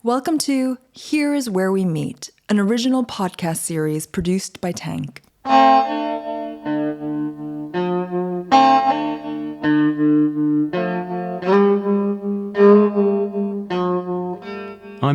Welcome to Here is Where We Meet, an original podcast series produced by Tank. I'm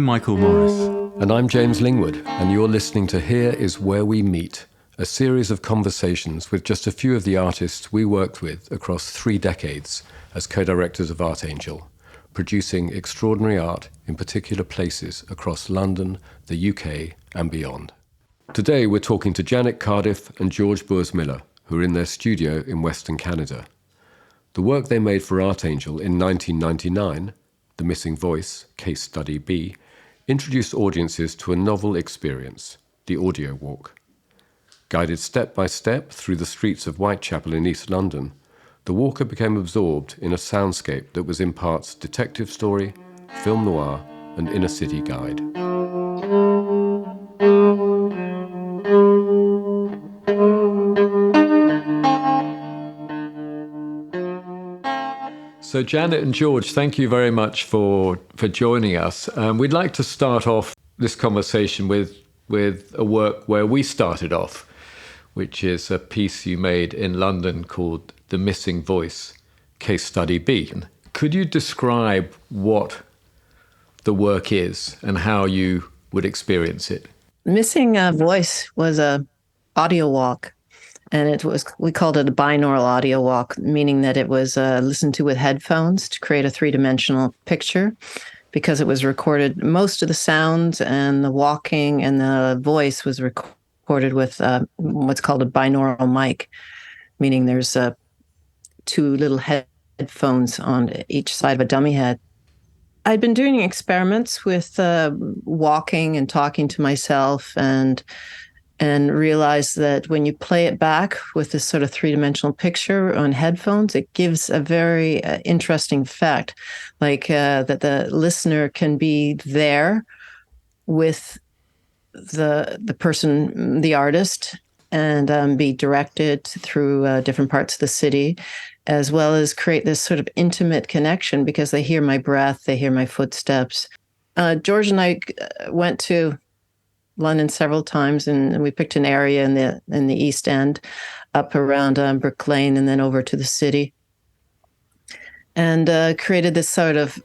Michael Morris. And I'm James Lingwood, and you're listening to Here is Where We Meet, a series of conversations with just a few of the artists we worked with across 3 decades as co-directors of Artangel, producing extraordinary art in particular places across London, the UK, and beyond. Today we're talking to Janet Cardiff and George Bures Miller, who are in their studio in Western Canada. The work they made for Artangel in 1999, The Missing Voice, Case Study B, introduced audiences to a novel experience, the audio walk. Guided step by step through the streets of Whitechapel in East London, the walker became absorbed in a soundscape that was in parts detective story, film noir, and inner city guide. So Janet and George, thank you very much for joining us. We'd like to start off this conversation with a work where we started off, which is a piece you made in London called The Missing Voice, Case Study B. Could you describe what the work is and how you would experience it? Missing Voice was a audio walk, and we called it a binaural audio walk, meaning that it was listened to with headphones to create a 3-dimensional picture, because it was recorded, most of the sounds and the walking and the voice was recorded with what's called a binaural mic, meaning there's 2 little headphones on each side of a dummy head. I'd been doing experiments with walking and talking to myself and realized that when you play it back with this sort of 3-dimensional picture on headphones, it gives a very interesting effect, like that the listener can be there with the person, the artist, and be directed through different parts of the city, as well as create this sort of intimate connection because they hear my breath, they hear my footsteps. George and I went to London several times, and we picked an area in the East End, up around Brick Lane, and then over to the city, and created this sort of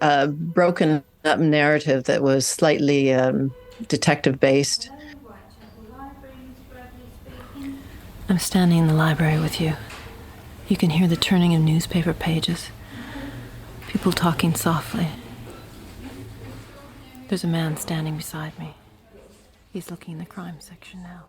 broken up narrative that was slightly detective based. I'm standing in the library with you. You can hear the turning of newspaper pages. People talking softly. There's a man standing beside me. He's looking in the crime section now.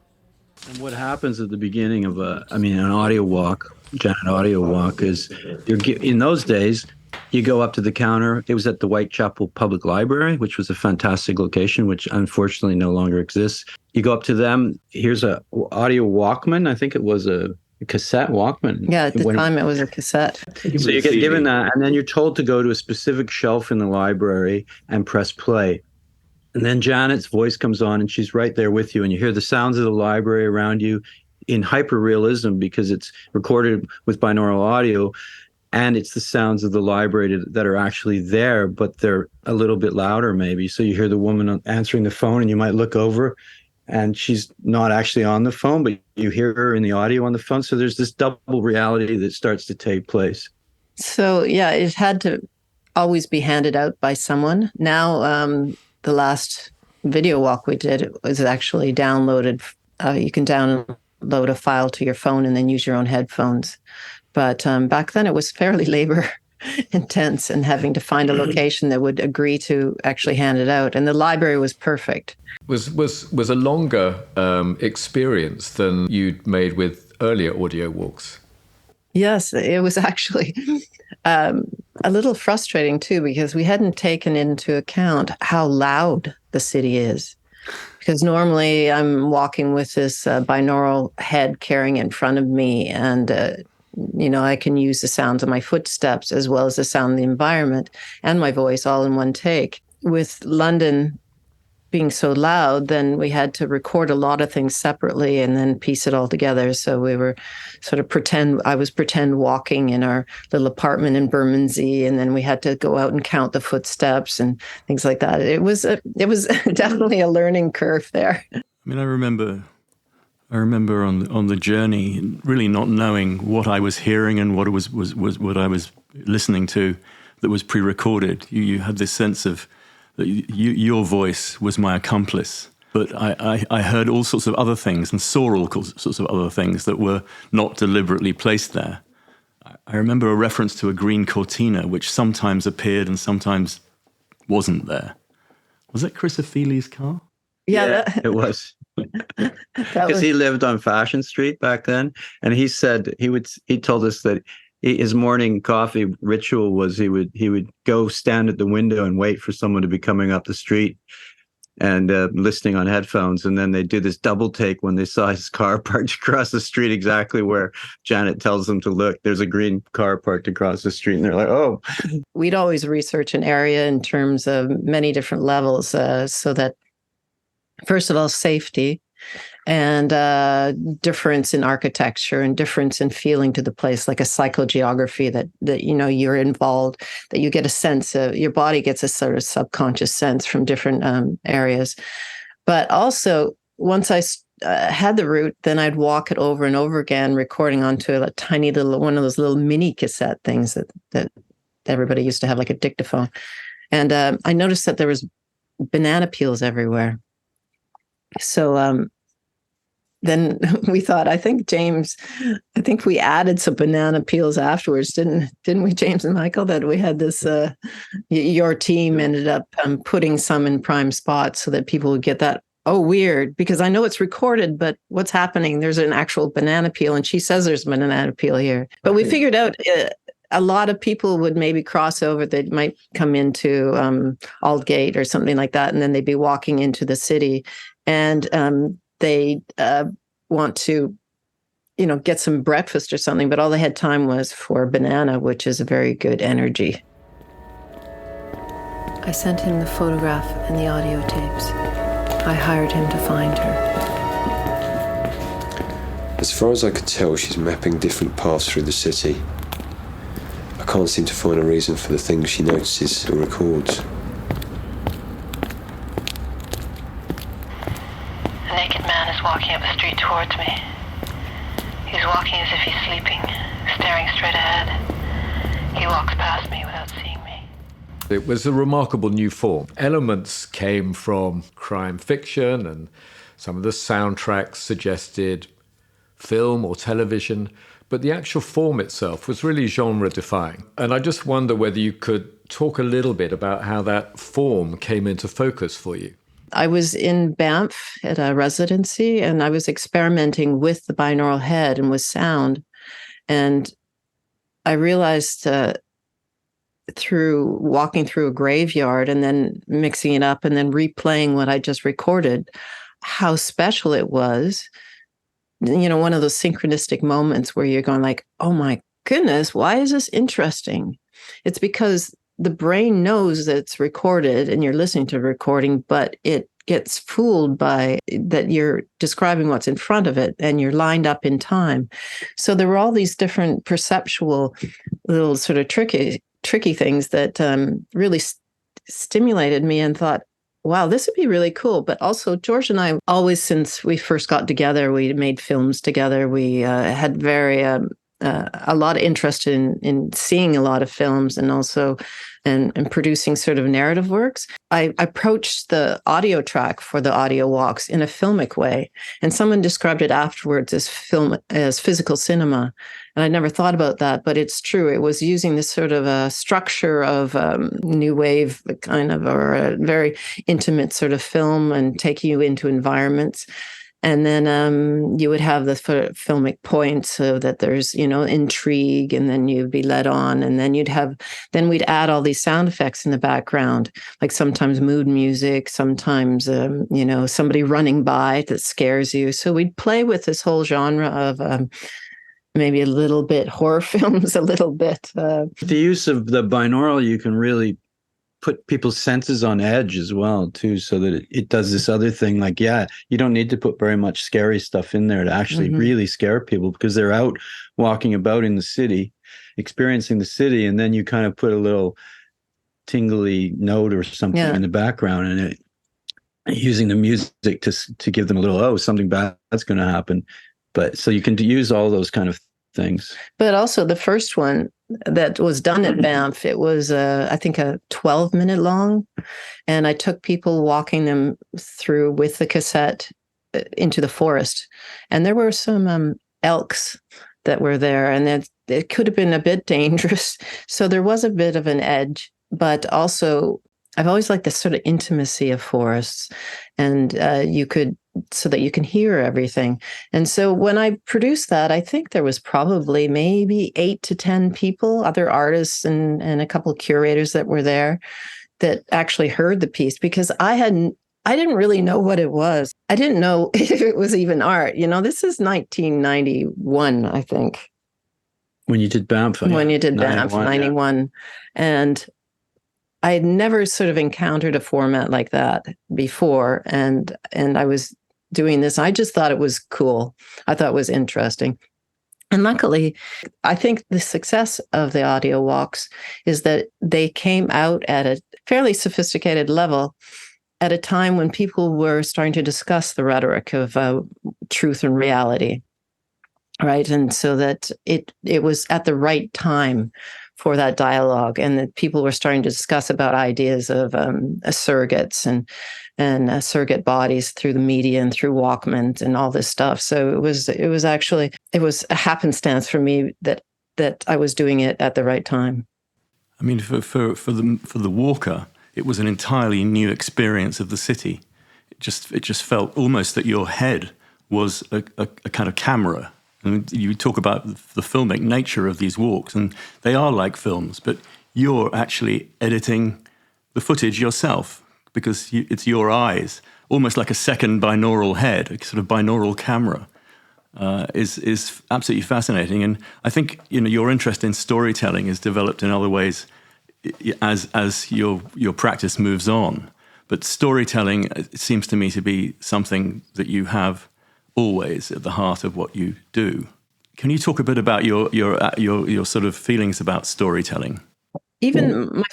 And what happens at the beginning of an audio walk, Janet audio walk, is in those days, you go up to the counter. It was at the Whitechapel Public Library, which was a fantastic location, which unfortunately no longer exists. You go up to them. Here's a audio Walkman. I think it was a cassette Walkman. Yeah, at the time it was a cassette. So you get given that, and then you're told to go to a specific shelf in the library and press play. And then Janet's voice comes on, and she's right there with you, and you hear the sounds of the library around you in hyper-realism because it's recorded with binaural audio, and it's the sounds of the library that are actually there, but they're a little bit louder maybe. So you hear the woman answering the phone, and you might look over, and she's not actually on the phone, but you hear her in the audio on the phone. So there's this double reality that starts to take place. So, yeah, it had to always be handed out by someone. Now, the last video walk we did, it was actually downloaded. You can download a file to your phone and then use your own headphones. But back then it was fairly labor intense and having to find a location that would agree to actually hand it out. And the library was perfect. Was a longer experience than you'd made with earlier audio walks? Yes, it was actually a little frustrating too, because we hadn't taken into account how loud the city is. Because normally I'm walking with this binaural head carrying in front of me, and I can use the sounds of my footsteps as well as the sound of the environment and my voice all in one take. With London, being so loud, then we had to record a lot of things separately and then piece it all together. So we were sort of I was pretend walking in our little apartment in Bermondsey, and then we had to go out and count the footsteps and things like that. It was definitely a learning curve there. I mean, I remember on the journey really not knowing what I was hearing and what I was listening to that was pre-recorded. You had this sense of that your voice was my accomplice, but I heard all sorts of other things and saw all sorts of other things that were not deliberately placed there. I remember a reference to a green cortina, which sometimes appeared and sometimes wasn't there. Was that Chris Ofili's car? Yeah, it was. Because he lived on Fashion Street back then, and he said he told us that his morning coffee ritual was he would go stand at the window and wait for someone to be coming up the street and listening on headphones, and then they do this double take when they saw his car parked across the street exactly where Janet tells them to look. There's a green car parked across the street, and they're like, oh. We'd always research an area in terms of many different levels, so that first of all, safety and difference in architecture and difference in feeling to the place, like a psychogeography that you're involved, that you get a sense of, your body gets a sort of subconscious sense from different areas. But also, once I had the route, then I'd walk it over and over again, recording onto a tiny little, one of those little mini cassette things that everybody used to have, like a dictaphone. And I noticed that there was banana peels everywhere. So then we thought, I think we added some banana peels afterwards, didn't we, James and Michael? That we had this, your team ended up putting some in prime spots so that people would get that, oh, weird, because I know it's recorded, but what's happening? There's an actual banana peel, and she says there's a banana peel here. But we figured out a lot of people would maybe cross over. They might come into Aldgate or something like that, and then they'd be walking into the city. And they want to, get some breakfast or something, but all they had time was for banana, which is a very good energy. I sent him the photograph and the audio tapes. I hired him to find her. As far as I could tell, she's mapping different paths through the city. I can't seem to find a reason for the things she notices or records. A naked man is walking up the street towards me. He's walking as if he's sleeping, staring straight ahead. He walks past me without seeing me. It was a remarkable new form. Elements came from crime fiction, and some of the soundtracks suggested film or television, but the actual form itself was really genre-defying. And I just wonder whether you could talk a little bit about how that form came into focus for you. I was in Banff at a residency, and I was experimenting with the binaural head and with sound. And I realized through walking through a graveyard and then mixing it up and then replaying what I just recorded, how special it was. One of those synchronistic moments where you're going like, oh my goodness, why is this interesting? It's because the brain knows that it's recorded and you're listening to the recording, but it gets fooled by that you're describing what's in front of it and you're lined up in time. So there were all these different perceptual little sort of tricky things that really stimulated me, and thought, wow, this would be really cool. But also, George and I always, since we first got together, we made films together. We had a lot of interest in seeing a lot of films, and also and producing sort of narrative works. I approached the audio track for the audio walks in a filmic way, and someone described it afterwards as physical cinema. And I never thought about that, but it's true. It was using this sort of a structure of new wave kind of, or a very intimate sort of film, and taking you into environments. And then you would have the filmic points so that there's, intrigue, and then you'd be led on. And then we'd add all these sound effects in the background, like sometimes mood music, sometimes, somebody running by that scares you. So we'd play with this whole genre of maybe a little bit horror films, a little bit. The use of the binaural, you can really put people's senses on edge as well too, so that it does this other thing. Like, yeah, you don't need to put very much scary stuff in there to actually really scare people, because they're out walking about in the city, experiencing the city, and then you kind of put a little tingly note or something in the background, and it using the music to give them a little, something bad's going to happen. But so you can use all those kind of things. But also the first one that was done at Banff, it was I think a 12-minute long, and I took people walking them through with the cassette into the forest, and there were some elks that were there, and it could have been a bit dangerous. So there was a bit of an edge, but also I've always liked the sort of intimacy of forests, and so that you can hear everything. And so when I produced that, I think there was probably maybe 8 to 10 people, other artists and a couple of curators that were there that actually heard the piece, because I didn't really know what it was. I didn't know if it was even art. This is 1991, I think. When you did Banff. When you did Banff, 91. And I had never sort of encountered a format like that before. And I was doing this. I just thought it was cool. I thought it was interesting. And luckily, I think the success of the audio walks is that they came out at a fairly sophisticated level at a time when people were starting to discuss the rhetoric of truth and reality, right? And so that it was at the right time for that dialogue, and that people were starting to discuss about ideas of surrogates and surrogate bodies through the media and through Walkman and all this stuff. So it was a happenstance for me that I was doing it at the right time. I mean, for the walker, it was an entirely new experience of the city. It just felt almost that your head was a kind of camera. And you talk about the filmic nature of these walks, and they are like films, but you're actually editing the footage yourself, because it's your eyes, almost like a second binaural head, a sort of binaural camera, is absolutely fascinating. And I think your interest in storytelling is developed in other ways as your practice moves on. But storytelling, it seems to me, to be something that you have always at the heart of what you do. Can you talk a bit about your sort of feelings about storytelling? Even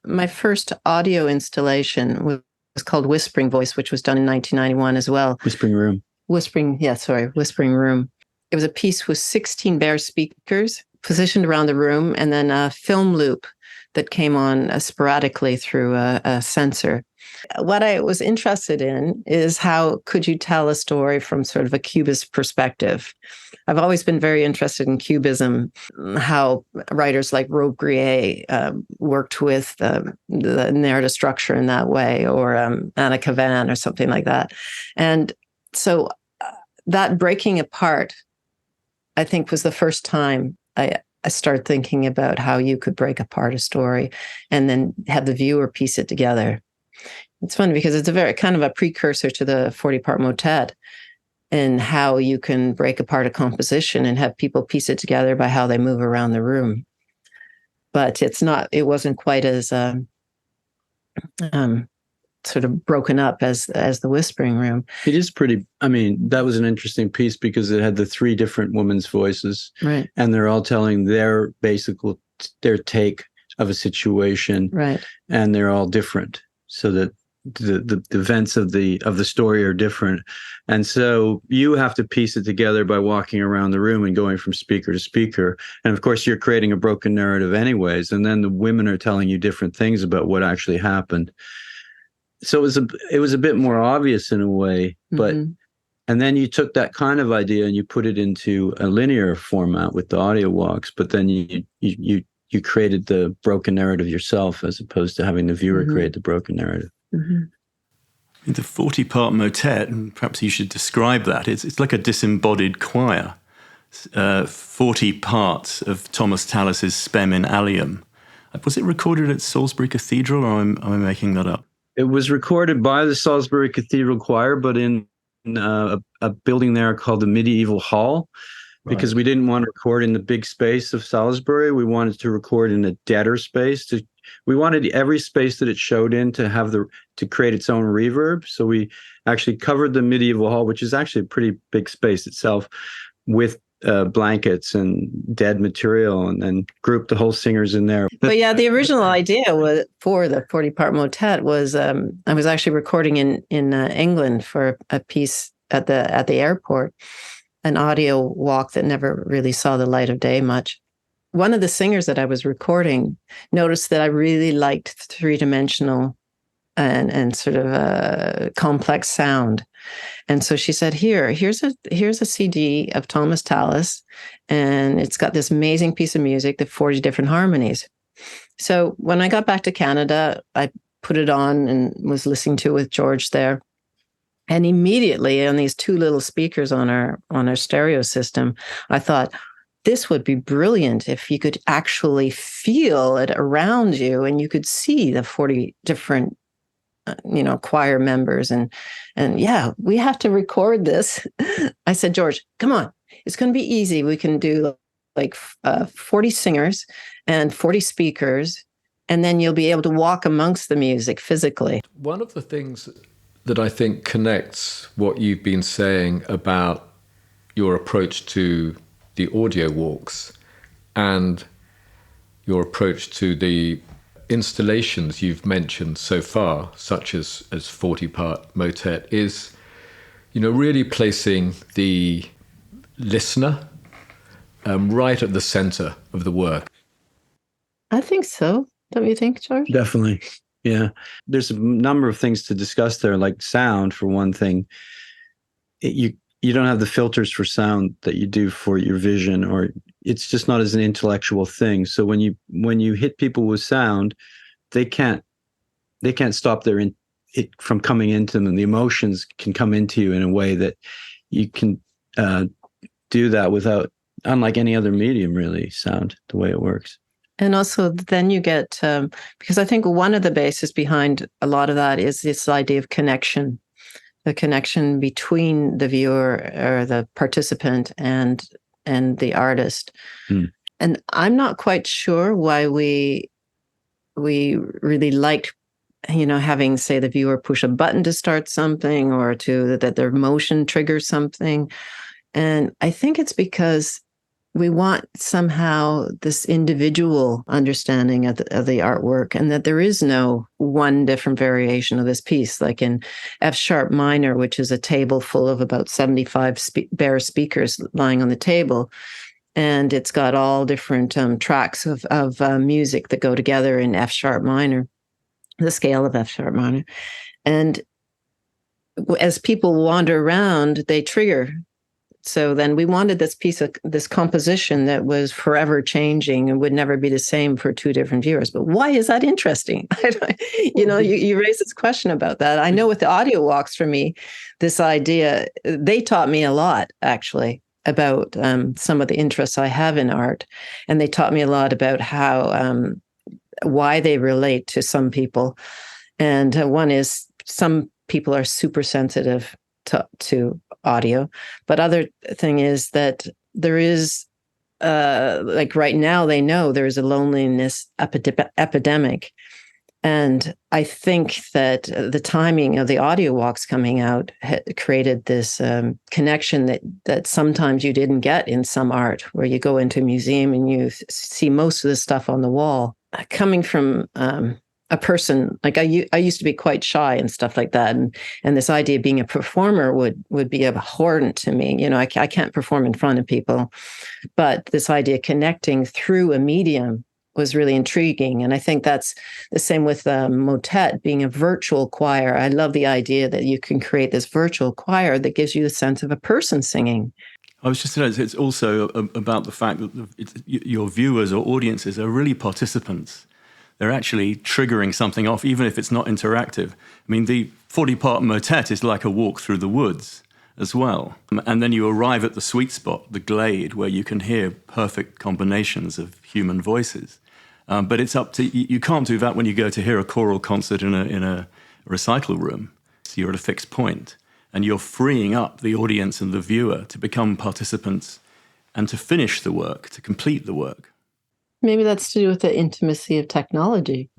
my first audio installation was called Whispering Voice, which was done in 1991 as well. Whispering Room. Whispering Room. It was a piece with 16 bare speakers positioned around the room, and then a film loop that came on sporadically through a sensor. What I was interested in is how could you tell a story from sort of a Cubist perspective? I've always been very interested in Cubism, how writers like Robbe-Grillet worked with the narrative structure in that way, or Anna Kavan or something like that. And so that breaking apart, I think, was the first time I started thinking about how you could break apart a story and then have the viewer piece it together. It's funny because it's a very kind of a precursor to the 40-part motet, and how you can break apart a composition and have people piece it together by how they move around the room. But it wasn't quite as sort of broken up as the Whispering Room. It is pretty, that was an interesting piece because it had the 3 different women's voices, right? And they're all telling their take of a situation, right? And they're all different, so that the events of the story are different. And so you have to piece it together by walking around the room and going from speaker to speaker. And of course, you're creating a broken narrative anyways. And then the women are telling you different things about what actually happened. So it was a bit more obvious in a way, but and then you took that kind of idea and you put it into a linear format with the audio walks, but then you created the broken narrative yourself, as opposed to having the viewer create the broken narrative. Mm-hmm. The 40-part motet, and perhaps you should describe that. It's like a disembodied choir. 40 parts of Thomas Tallis's Spem in Alium. Was it recorded at Salisbury Cathedral, or am I making that up? It was recorded by the Salisbury Cathedral Choir, but in a building there called the Medieval Hall, because we didn't want to record in the big space of Salisbury. We wanted to record in a deader space to we wanted every space that it showed in to create its own reverb. So we actually covered the medieval hall, which is actually a pretty big space itself, with blankets and dead material, and then grouped the whole singers in there. But yeah, the original idea was for the 40-part motet was I was actually recording in England for a piece at the airport, an audio walk that never really saw the light of day much. One of the singers that I was recording noticed that I really liked three-dimensional and sort of complex sound. And so she said, here's a CD of Thomas Tallis, and it's got this amazing piece of music, the 40 different harmonies. So when I got back to Canada, I put it on and was listening to it with George there. And immediately on these two little speakers on our stereo system, I thought, this would be brilliant if you could actually feel it around you and you could see the 40 different choir members, and yeah, we have to record this. I said, George, come on, it's going to be easy. We can do like 40 singers and 40 speakers, and then you'll be able to walk amongst the music physically. One of the things that I think connects what you've been saying about your approach to the audio walks and your approach to the installations you've mentioned so far, such as 40-part motet, is, really placing the listener right at the center of the work. I think so. Don't you think, George? Definitely. Yeah. There's a number of things to discuss there, like sound, for one thing. You don't have the filters for sound that you do for your vision, or it's just not as an intellectual thing. So when you hit people with sound, they can't stop it from coming into them. And the emotions can come into you in a way that you can do that without, unlike any other medium, really, sound, the way it works. And also then you get, because I think one of the bases behind a lot of that is this idea of connection. The connection between the viewer or the participant and the artist. And I'm not quite sure why we really liked, having, say, the viewer push a button to start something, or that their motion triggers something. And I think it's because we want somehow this individual understanding of the artwork, and that there is no one different variation of this piece, like in F sharp minor, which is a table full of about 75 bare speakers lying on the table. And it's got all different tracks of music that go together in F sharp minor, the scale of F sharp minor. And as people wander around, they trigger. So then we wanted this composition that was forever changing and would never be the same for two different viewers. But why is that interesting? You raise this question about that. I know with the audio walks, for me, this idea, they taught me a lot, actually, about some of the interests I have in art. And they taught me a lot about how, why they relate to some people. And one is, some people are super sensitive to audio. But other thing is that there is, like right now, they know there is a loneliness epidemic. And I think that the timing of the audio walks coming out created this connection that sometimes you didn't get in some art, where you go into a museum and you see most of the stuff on the wall. Coming from a person, like I used to be quite shy and stuff like that. And this idea of being a performer would be abhorrent to me. I can't perform in front of people. But this idea of connecting through a medium was really intriguing. And I think that's the same with motet being a virtual choir. I love the idea that you can create this virtual choir that gives you the sense of a person singing. I was just saying, it's also about the fact that your viewers or audiences are really participants. They're actually triggering something off, even if it's not interactive. I mean, the 40-part motet is like a walk through the woods as well. And then you arrive at the sweet spot, the glade, where you can hear perfect combinations of human voices. But it's up to you can't do that when you go to hear a choral concert in a recital room. So you're at a fixed point, and you're freeing up the audience and the viewer to become participants and to finish the work, to complete the work. Maybe that's to do with the intimacy of technology,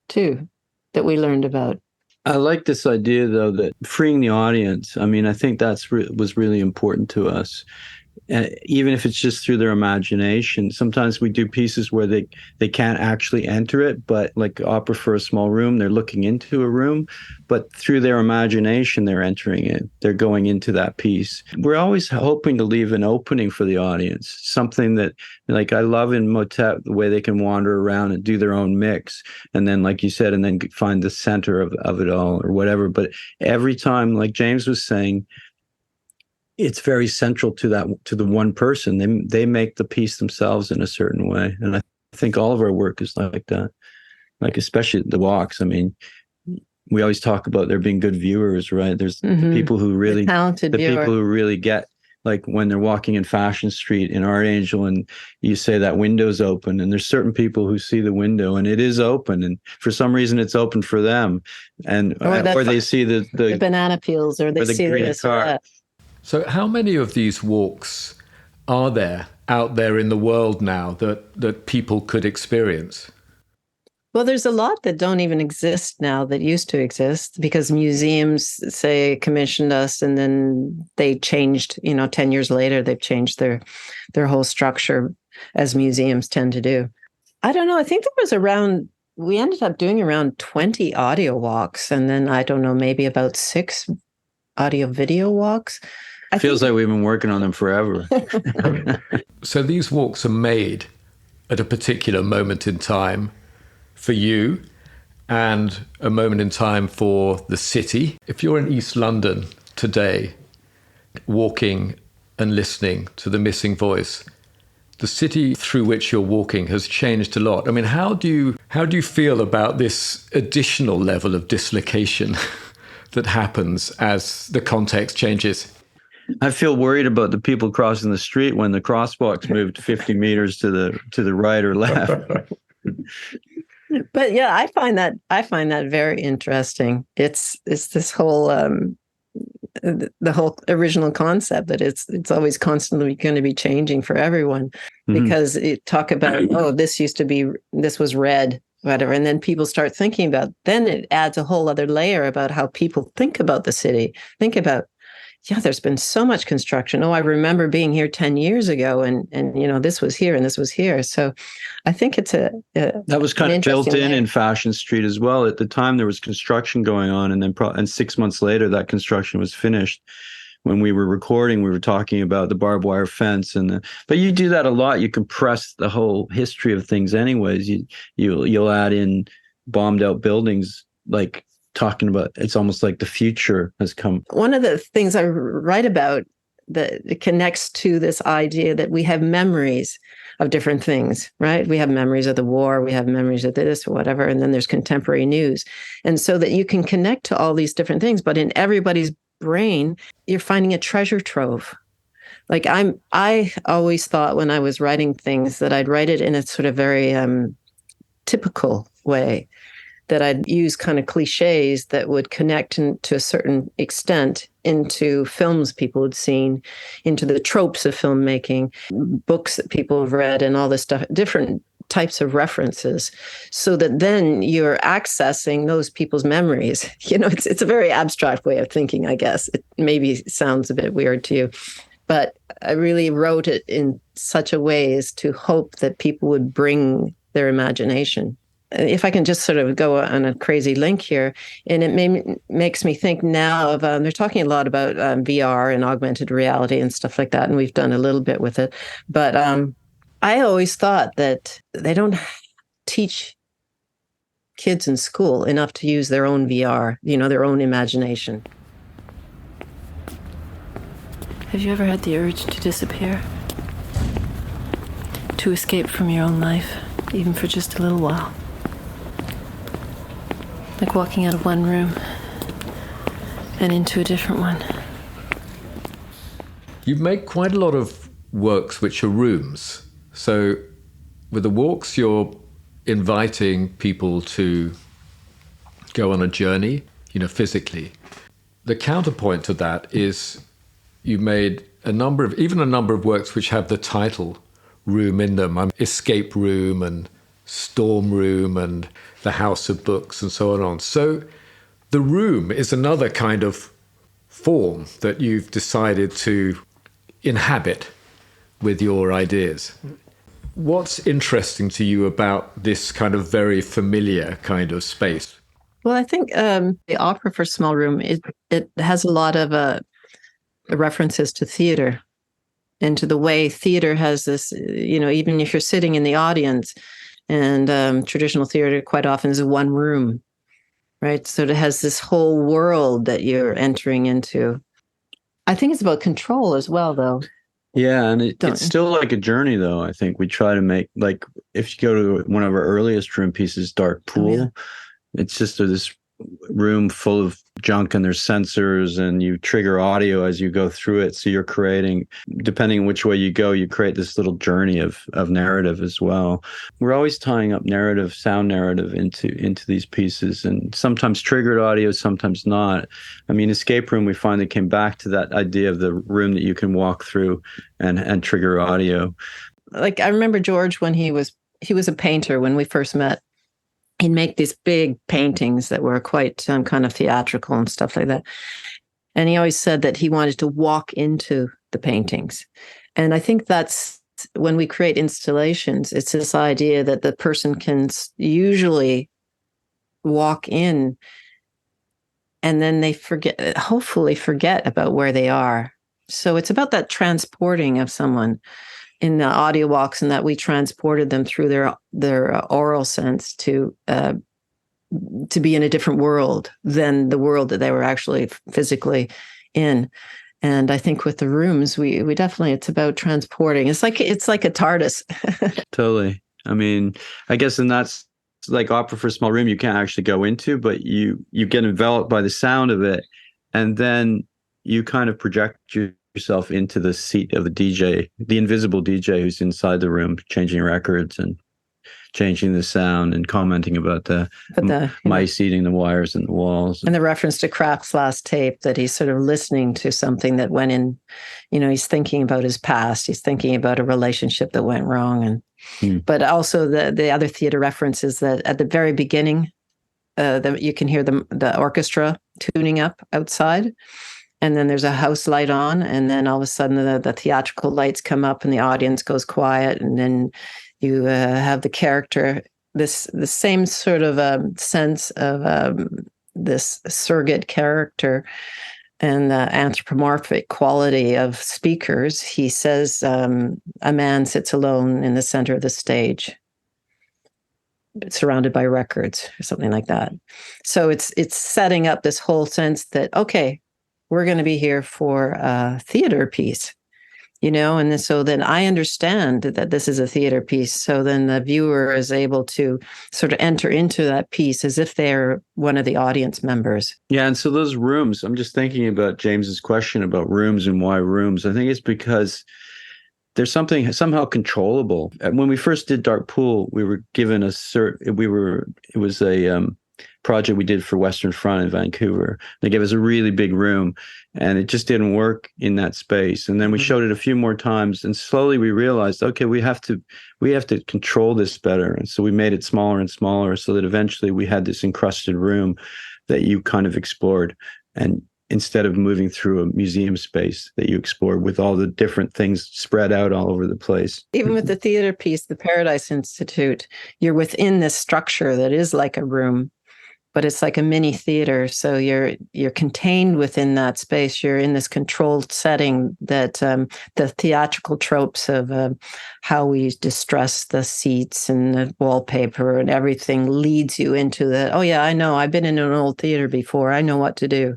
too, that we learned about. I like this idea, though, that freeing the audience. I mean, I think that's was really important to us. Even if it's just through their imagination. Sometimes we do pieces where they can't actually enter it, but like Opera for a Small Room, they're looking into a room, but through their imagination, they're entering it. They're going into that piece. We're always hoping to leave an opening for the audience, something that, like, I love in Motet, the way they can wander around and do their own mix. And then, like you said, and then find the center of it all or whatever. But every time, like James was saying, it's very central to the one person. They make the piece themselves in a certain way, and I think all of our work is like that. Like especially the walks. I mean, we always talk about there being good viewers, right? There's the people who really people who really get, like when they're walking in Fashion Street in Artangel, and you say that window's open, and there's certain people who see the window and it is open, and for some reason it's open for them, and or they see the banana peels, or they see green this car. or that. So how many of these walks are there out there in the world now that people could experience? Well, there's a lot that don't even exist now that used to exist because museums, say, commissioned us, and then they changed, 10 years later, they've changed their whole structure, as museums tend to do. I don't know. I think we ended up doing around 20 audio walks, and then, I don't know, maybe about 6 audio video walks. Feels like we've been working on them forever. So these walks are made at a particular moment in time for you and a moment in time for the city. If you're in East London today, walking and listening to The Missing Voice, the city through which you're walking has changed a lot. I mean, how do you feel about this additional level of dislocation that happens as the context changes? I feel worried about the people crossing the street when the crosswalks moved 50 meters to the right or left. But yeah, I find that very interesting. It's this whole the whole original concept that it's always constantly going to be changing for everyone, because it talk about, this was red, whatever, and then people start thinking about, then it adds a whole other layer about how people think about the city, there's been so much construction. I remember being here 10 years ago, and this was here and this was here. So I think it's that was kind of built in Fashion Street as well. At the time, there was construction going on, and then 6 months later, that construction was finished. When we were recording, we were talking about the barbed wire fence, but you do that a lot. You compress the whole history of things, anyways. You'll add in bombed out buildings, like talking about, it's almost like the future has come. One of the things I write about that connects to this idea that we have memories of different things, right? We have memories of the war, we have memories of this or whatever, and then there's contemporary news. And so that you can connect to all these different things, but in everybody's brain, you're finding a treasure trove. Like I always thought when I was writing things that I'd write it in a sort of very typical way, that I'd use kind of cliches that would connect to a certain extent into films people had seen, into the tropes of filmmaking, books that people have read, and all this stuff, different types of references, so that then you're accessing those people's memories. It's a very abstract way of thinking, I guess. It maybe sounds a bit weird to you, but I really wrote it in such a way as to hope that people would bring their imagination. If I can just sort of go on a crazy link here, and it makes me think now of, they're talking a lot about VR and augmented reality and stuff like that, and we've done a little bit with it. But I always thought that they don't teach kids in school enough to use their own VR, their own imagination. Have you ever had the urge to disappear? To escape from your own life, even for just a little while? Like walking out of one room and into a different one. You make quite a lot of works which are rooms. So with the walks, you're inviting people to go on a journey, physically. The counterpoint to that is you made a number of works which have the title room in them. Escape room and storm room and the house of books and so on. So the room is another kind of form that you've decided to inhabit with your ideas. What's interesting to you about this kind of very familiar kind of space? Well, I think the Opera for Small Room, it has a lot of references to theater and to the way theater has this, even if you're sitting in the audience, and traditional theater quite often is one room, right? So it has this whole world that you're entering into. I think it's about control as well, though. Yeah, and it's still like a journey, though. I think we try to make, like, if you go to one of our earliest room pieces, Dark Pool, it's just this room full of junk, and there's sensors, and you trigger audio as you go through it. So you're creating, depending on which way you go, you create this little journey of narrative as well. We're always tying up narrative, sound narrative into these pieces, and sometimes triggered audio, sometimes not. I mean, Escape Room, we finally came back to that idea of the room that you can walk through and trigger audio. Like, I remember George, when he was a painter when we first met. He'd make these big paintings that were quite kind of theatrical and stuff like that. And he always said that he wanted to walk into the paintings. And I think that's when we create installations, it's this idea that the person can usually walk in and then they hopefully forget about where they are. So it's about that transporting of someone in the audio walks, and that we transported them through their oral sense to be in a different world than the world that they were actually physically in. And I think with the rooms, we definitely, it's about transporting. It's like a TARDIS. Totally. I mean, I guess, and that's like Opera for a Small Room, you can't actually go into, but you get enveloped by the sound of it, and then you kind of project yourself into the seat of the DJ, the invisible DJ who's inside the room, changing records and changing the sound and commenting about the mice eating the wires in the walls. And the reference to Kraft's last tape, that he's sort of listening to something that went in, he's thinking about his past. He's thinking about a relationship that went wrong. But also the other theater references that at the very beginning, that you can hear the orchestra tuning up outside. And then there's a house light on, and then all of a sudden the theatrical lights come up and the audience goes quiet, and then you have the character, the same sort of sense of this surrogate character and the anthropomorphic quality of speakers. He says, a man sits alone in the center of the stage, surrounded by records, or something like that. So it's setting up this whole sense that, okay, we're going to be here for a theater piece, and so then I understand that this is a theater piece. So then the viewer is able to sort of enter into that piece as if they're one of the audience members. Yeah. And so those rooms, I'm just thinking about James's question about rooms and why rooms. I think it's because there's something somehow controllable. When we first did Dark Pool, we were given it was a project we did for Western Front in Vancouver. They gave us a really big room, and it just didn't work in that space. And then we showed it a few more times, and slowly we realized, okay, we have to control this better. And so we made it smaller and smaller, so that eventually we had this encrusted room that you kind of explored, and instead of moving through a museum space that you explored with all the different things spread out all over the place. Even with the theater piece, the Paradise Institute, you're within this structure that is like a room, but it's like a mini theater. So you're contained within that space. You're in this controlled setting that the theatrical tropes of how we distress the seats and the wallpaper and everything leads you into that. Oh yeah, I know. I've been in an old theater before. I know what to do.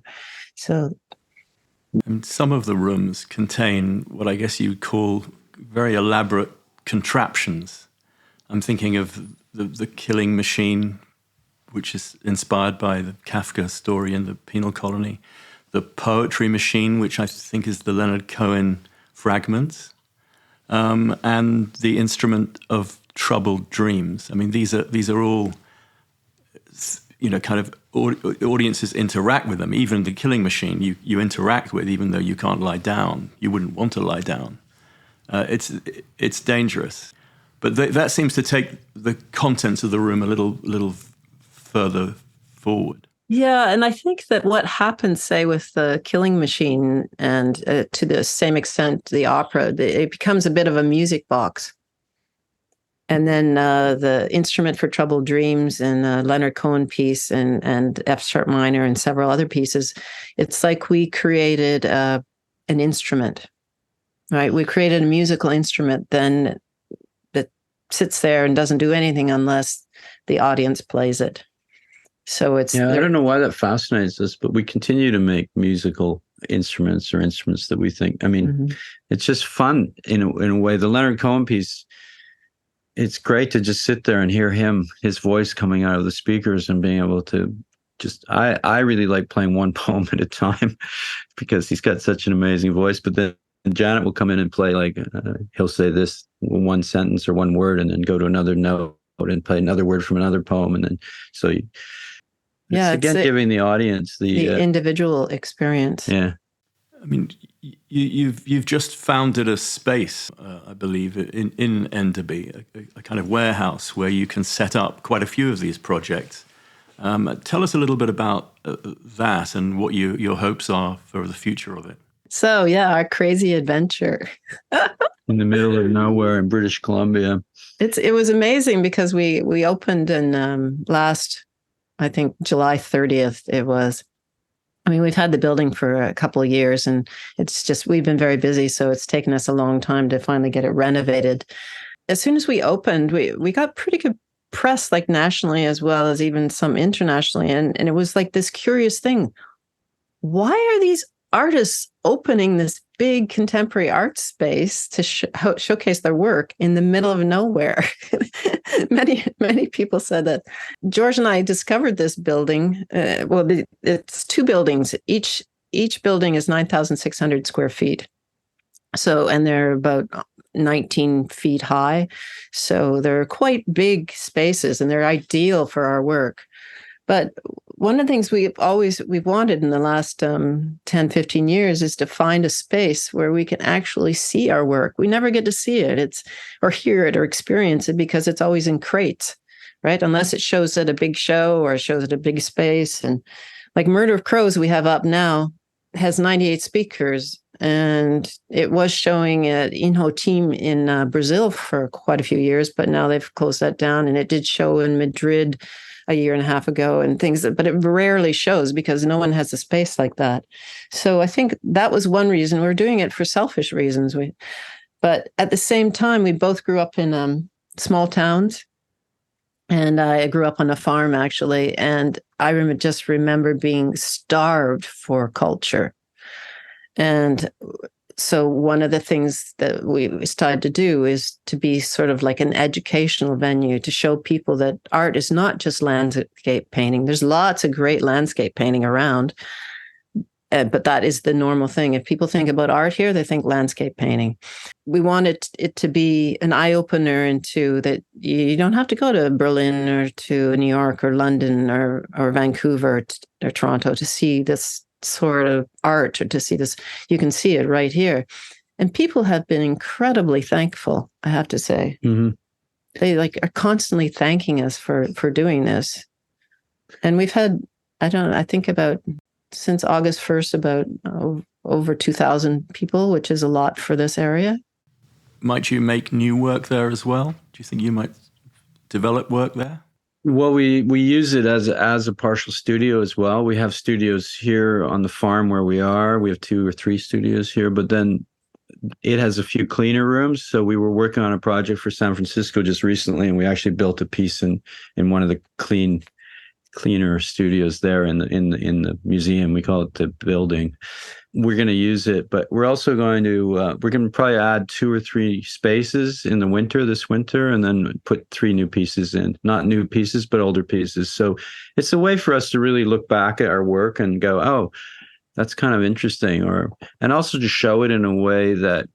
So some of the rooms contain what I guess you'd call very elaborate contraptions. I'm thinking of the killing machine, which is inspired by the Kafka story in the penal colony, the poetry machine, which I think is the Leonard Cohen fragments, and the instrument of troubled dreams. I mean, these are all, kind of audiences interact with them. Even the killing machine, you interact with, even though you can't lie down. You wouldn't want to lie down. it's dangerous. But that seems to take the contents of the room a little further forward. Yeah, and I think that what happens, say, with the Killing Machine and to the same extent the opera, it becomes a bit of a music box. And then the Instrument for Troubled Dreams and Leonard Cohen piece and F sharp minor and several other pieces, it's like we created an instrument, right? We created a musical instrument then that sits there and doesn't do anything unless the audience plays it. So it's I don't know why that fascinates us, but we continue to make musical instruments or instruments that we think. I mean, it's just fun in a way. The Leonard Cohen piece, it's great to just sit there and hear his voice coming out of the speakers and being able to just. I really like playing one poem at a time because he's got such an amazing voice. But then Janet will come in and play he'll say this one sentence or one word and then go to another note and play another word from another poem, and then it's giving the audience the individual experience. Yeah, I mean, you've just founded a space, I believe, in Enderby, a kind of warehouse where you can set up quite a few of these projects. Tell us a little bit about that and what your hopes are for the future of it. So, our crazy adventure. In the middle of nowhere in British Columbia. It was amazing because we opened in last, I think, July 30th it was. I mean, we've had the building for a couple of years and it's just, we've been very busy. So it's taken us a long time to finally get it renovated. As soon as we opened, we got pretty good press, like nationally as well as even some internationally. And it was like this curious thing. Why are these artists opening this big contemporary art space to showcase their work in the middle of nowhere? Many people said that. George and I discovered this building. It's two buildings. Each building is 9,600 square feet. So, and they're about 19 feet high. So they're quite big spaces and they're ideal for our work. But one of the things we've wanted in the last 10, 15 years is to find a space where we can actually see our work. We never get to see it, or hear it or experience it because it's always in crates, right? Unless it shows at a big show or shows at a big space. And like Murder of Crows we have up now has 98 speakers. And it was showing at Inhotim in Brazil for quite a few years, but now they've closed that down. And it did show in Madrid a year and a half ago and things, but it rarely shows because no one has a space like that. So I think that was one reason. We're doing it for selfish reasons. But at the same time, we both grew up in small towns. And I grew up on a farm, actually. And I just remember being starved for culture. And so one of the things that we started to do is to be sort of like an educational venue to show people that art is not just landscape painting. There's lots of great landscape painting around, but that is the normal thing. If people think about art here, they think landscape painting. We wanted it to be an eye-opener into that you don't have to go to Berlin or to New York or London or Vancouver or Toronto to see this sort of art or to see this. You can see it right here. And people have been incredibly thankful, I have to say. Mm-hmm. They are constantly thanking us for doing this. And we've had, I think about since August 1st, about over 2,000 people, which is a lot for this area. Might you make new work there as well? Do you think you might develop work there? Well, we use it as a partial studio as well. We have studios here on the farm where we are. We have 2 or 3 studios here, but then it has a few cleaner rooms. So we were working on a project for San Francisco just recently, and we actually built a piece in one of the cleaner studios there in the museum. We call it the building. We're going to use it, but we're also going to we're going to probably add 2 or 3 spaces in the this winter, and then put 3 new pieces in. Not new pieces, but older pieces. So it's a way for us to really look back at our work and go, oh, that's kind of interesting, and also to show it in a way that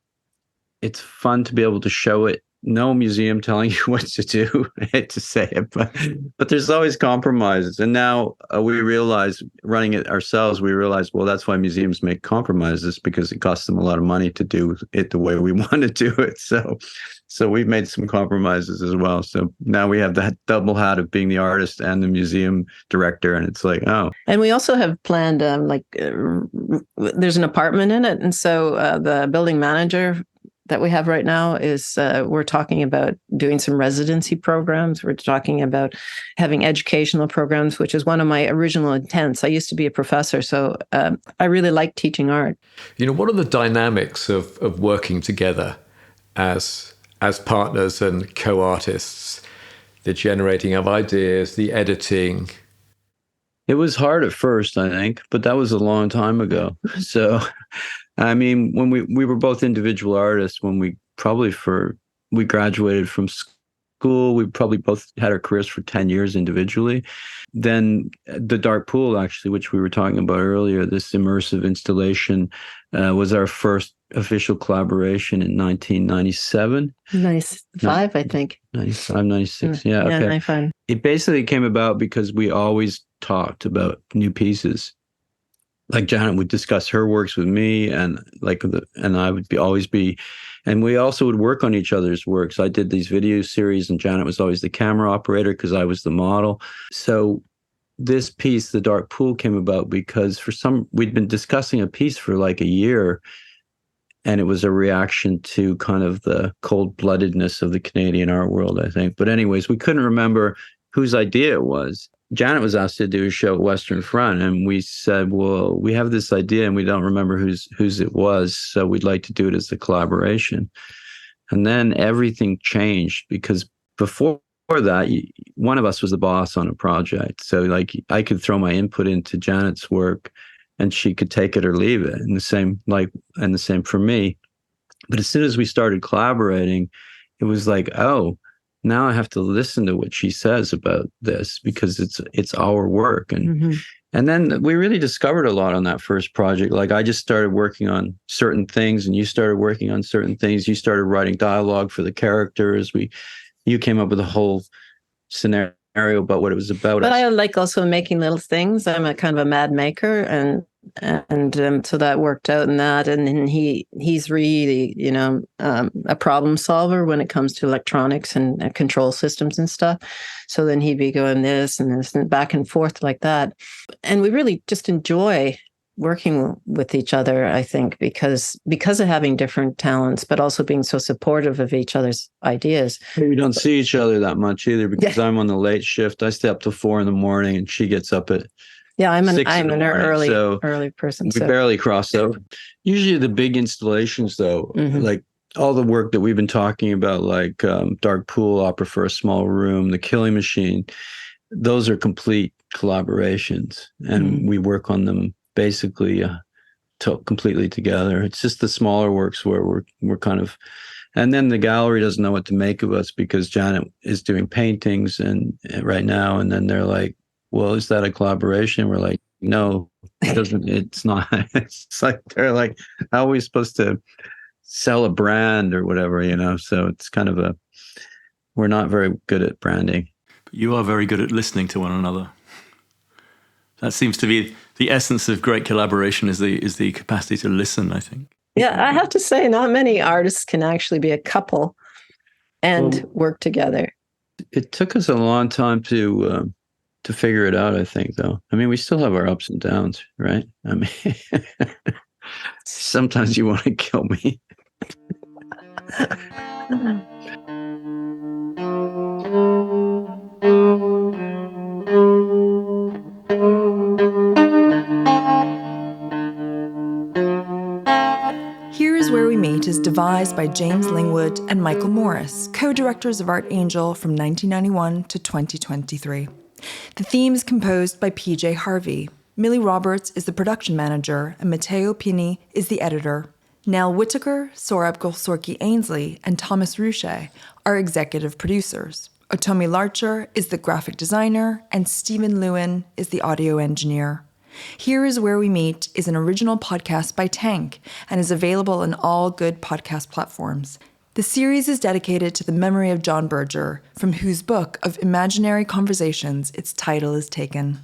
it's fun to be able to show it no museum telling you what to do. I hate to say it, but there's always compromises. And now we realize, running it ourselves, we realize, well, that's why museums make compromises, because it costs them a lot of money to do it the way we want to do it. So we've made some compromises as well. So now we have that double hat of being the artist and the museum director. And it's like, oh. And we also have planned, there's an apartment in it. And so the building manager that we have right now is we're talking about doing some residency programs. We're talking about having educational programs, which is one of my original intents. I used to be a professor, so I really like teaching art. What are the dynamics of working together as partners and co-artists? The generating of ideas, the editing. It was hard at first, I think, but that was a long time ago. So, I mean, when we were both individual artists, when we graduated from school, we probably both had our careers for 10 years individually. Then the Dark Pool, actually, which we were talking about earlier, this immersive installation was our first official collaboration in 1997. 95, I think. 95, 96, yeah. Okay. 95. It basically came about because we always talked about new pieces. Like Janet would discuss her works with me, and I would always be, and we also would work on each other's works. I did these video series, and Janet was always the camera operator because I was the model. So this piece, The Dark Pool, came about because we'd been discussing a piece for like a year, and it was a reaction to kind of the cold-bloodedness of the Canadian art world, I think. But anyways, we couldn't remember whose idea it was. Janet was asked to do a show at Western Front, and we said, well, we have this idea and we don't remember whose it was, so we'd like to do it as a collaboration. And then everything changed, because before that, one of us was the boss on a project. So like I could throw my input into Janet's work and she could take it or leave it, and the same for me. But as soon as we started collaborating, it was like, oh, now I have to listen to what she says about this, because it's our work. And and then we really discovered a lot on that first project. Like I just started working on certain things, and you started working on certain things. You started writing dialogue for the characters. You came up with a whole scenario about what it was about. But I like also making little things. I'm a kind of a mad maker, and so that worked out in that. And then he's really, a problem solver when it comes to electronics and control systems and stuff. So then he'd be going this and this and back and forth like that. And we really just enjoy working with each other, I think, because of having different talents, but also being so supportive of each other's ideas. We don't see each other that much either, because I'm on the late shift. I stay up till 4 a.m, and she gets up at I'm an early person. We barely cross over. Usually the big installations, though, like all the work that we've been talking about, like Dark Pool, Opera for a Small Room, The Killing Machine, those are complete collaborations, and we work on them basically completely together. It's just the smaller works where we're kind of, and then the gallery doesn't know what to make of us, because Janet is doing paintings and right now, and then they're like, well, is that a collaboration? We're like, no, it doesn't. It's not. It's like, they're like, how are we supposed to sell a brand or whatever, So it's kind of we're not very good at branding. But you are very good at listening to one another. That seems to be the essence of great collaboration, is the capacity to listen, I think. Yeah, I have to say, not many artists can actually be a couple and work together. It took us a long time to figure it out, I think, though. I mean, we still have our ups and downs, right? I mean, sometimes you want to kill me. Here is Where We Meet is devised by James Lingwood and Michael Morris, co-directors of Artangel from 1991 to 2023. The theme is composed by PJ Harvey. Millie Roberts is the production manager, and Matteo Pini is the editor. Nell Whittaker, Sorab Golsorki-Ainsley, and Thomas Ruche are executive producers. Otomi Larcher is the graphic designer, and Stephen Lewin is the audio engineer. Here is Where We Meet is an original podcast by Tank and is available on all good podcast platforms. The series is dedicated to the memory of John Berger, from whose book of imaginary conversations its title is taken.